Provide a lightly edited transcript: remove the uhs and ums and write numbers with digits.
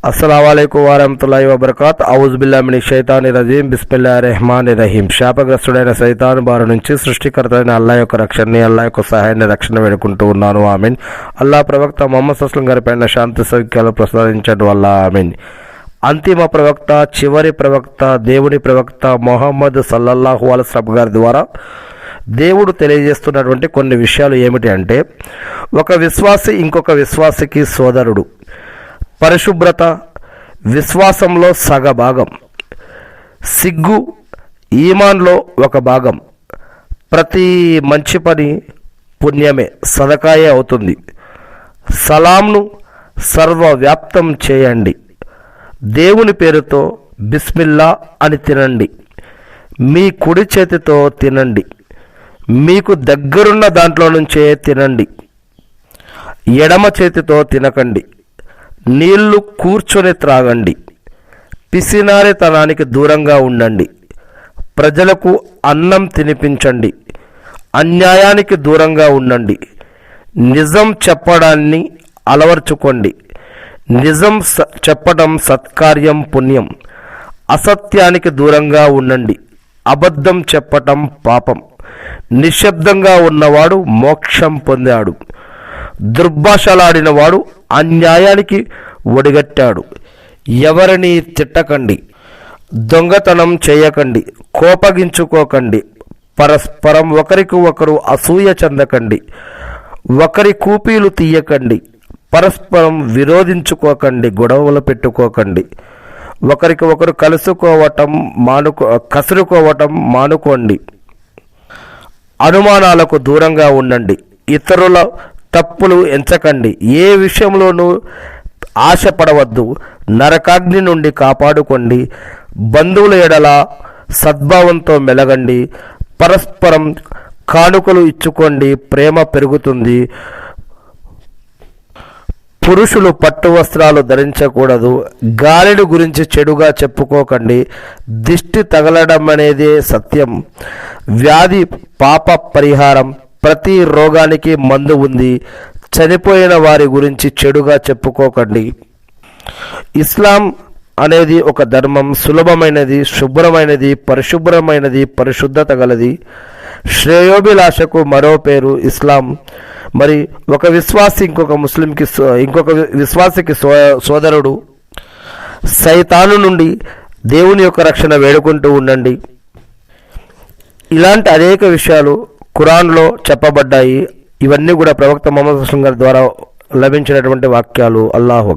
అస్సలాముఅలైకుం వరహ్మతుల్లాహి వబరకాత్. ఔజుబిల్లాహి మినష్ షైతానిర్ రజీం. బిస్మిల్లాహిర్ రహ్మానిర్ రహీం. శాపగ్రస్తుడైన సైతాను బారి నుంచి సృష్టికర్త అయిన అల్లాహ్ యొక్క రక్షణని, అల్లాహ్ యొక్క సహాయాన్ని, రక్షణ వేడుకుంటూ ఉన్నాను. ఆమీన్. అల్లాహ్ ప్రవక్త ముహమ్మద్ సల్లల్లాహు అలైహి వసల్లం గారి పైన శాంతి సౌఖ్యాలు ప్రసాదించడం వల్ల ఆమీన్. అంతిమ ప్రవక్త, చివరి ప్రవక్త, దేవుని ప్రవక్త ముహమ్మద్ సల్లల్లాహు అలైహి వసల్లం గారి ద్వారా దేవుడు తెలియజేస్తున్నటువంటి కొన్ని విషయాలు ఏమిటి అంటే, ఒక విశ్వాసి ఇంకొక విశ్వాసికి సోదరుడు. పరిశుభ్రత విశ్వాసంలో సగభాగం, సిగ్గు ఈమాన్లో ఒక భాగం. ప్రతి మంచి పని పుణ్యమే, సదకాయే అవుతుంది. సలాంను సర్వవ్యాప్తం చేయండి. దేవుని పేరుతో బిస్మిల్లా అని తినండి. మీ కుడి చేతితో తినండి. మీకు దగ్గరున్న దాంట్లో నుంచే తినండి. ఎడమ చేతితో తినకండి. నీళ్లు కూర్చొని త్రాగండి. పిసినారితనానికి దూరంగా ఉండండి. ప్రజలకు అన్నం తినిపించండి. అన్యాయానికి దూరంగా ఉండండి. నిజం చెప్పడాన్ని అలవర్చుకోండి. నిజం చెప్పడం సత్కార్యం, పుణ్యం. అసత్యానికి దూరంగా ఉండండి. అబద్ధం చెప్పటం పాపం. నిశ్శబ్దంగా ఉన్నవాడు మోక్షం పొందాడు. దుర్భాషలాడినవాడు అన్యాయానికి ఒడిగట్టాడు. ఎవరిని తిట్టకండి. దొంగతనం చేయకండి. కోపగించుకోకండి. పరస్పరం ఒకరికి ఒకరు అసూయ చెందకండి. ఒకరి కూపీలు తీయకండి. పరస్పరం విరోధించుకోకండి. గొడవలు పెట్టుకోకండి. ఒకరికి ఒకరు కసురుకోవటం మానుకోండి. అనుమానాలకు దూరంగా ఉండండి. ఇతరుల తప్పులు ఎంచకండి. ఏ విషయంలోనూ ఆశపడవద్దు. నరకాగ్ని నుండి కాపాడుకోండి. బంధువుల ఎడల సద్భావంతో మెలగండి. పరస్పరం కానుకలు ఇచ్చుకోండి. ప్రేమ పెరుగుతుంది. పురుషులు పట్టు వస్త్రాలు ధరించకూడదు. గాలిని గురించి చెడుగా చెప్పుకోకండి. దిష్టి తగలడం అనేదే సత్యం. వ్యాధి పాప పరిహారం. ప్రతి రోగానికి మందు ఉంది. చనిపోయిన వారి గురించి చెడుగా చెప్పుకోకండి. ఇస్లాం అనేది ఒక ధర్మం. సులభమైనది, శుభ్రమైనది, పరిశుభ్రమైనది, పరిశుద్ధత గలది. శ్రేయోభిలాషకు మరో పేరు ఇస్లాం. మరి ఒక విశ్వాసి ఇంకొక విశ్వాసికి సోదరుడు. సైతాను నుండి దేవుని యొక్క రక్షణ వేడుకుంటూ ఉండండి. ఇలాంటి అనేక విషయాలు ఖురాన్లో చెప్పబడ్డాయి. ఇవన్నీ కూడా ప్రవక్త ముహమ్మద్ సల్లల్లాహు అలైహి వసల్లం గారి ద్వారా లభించినటువంటి వాక్యాలు. అల్లాహు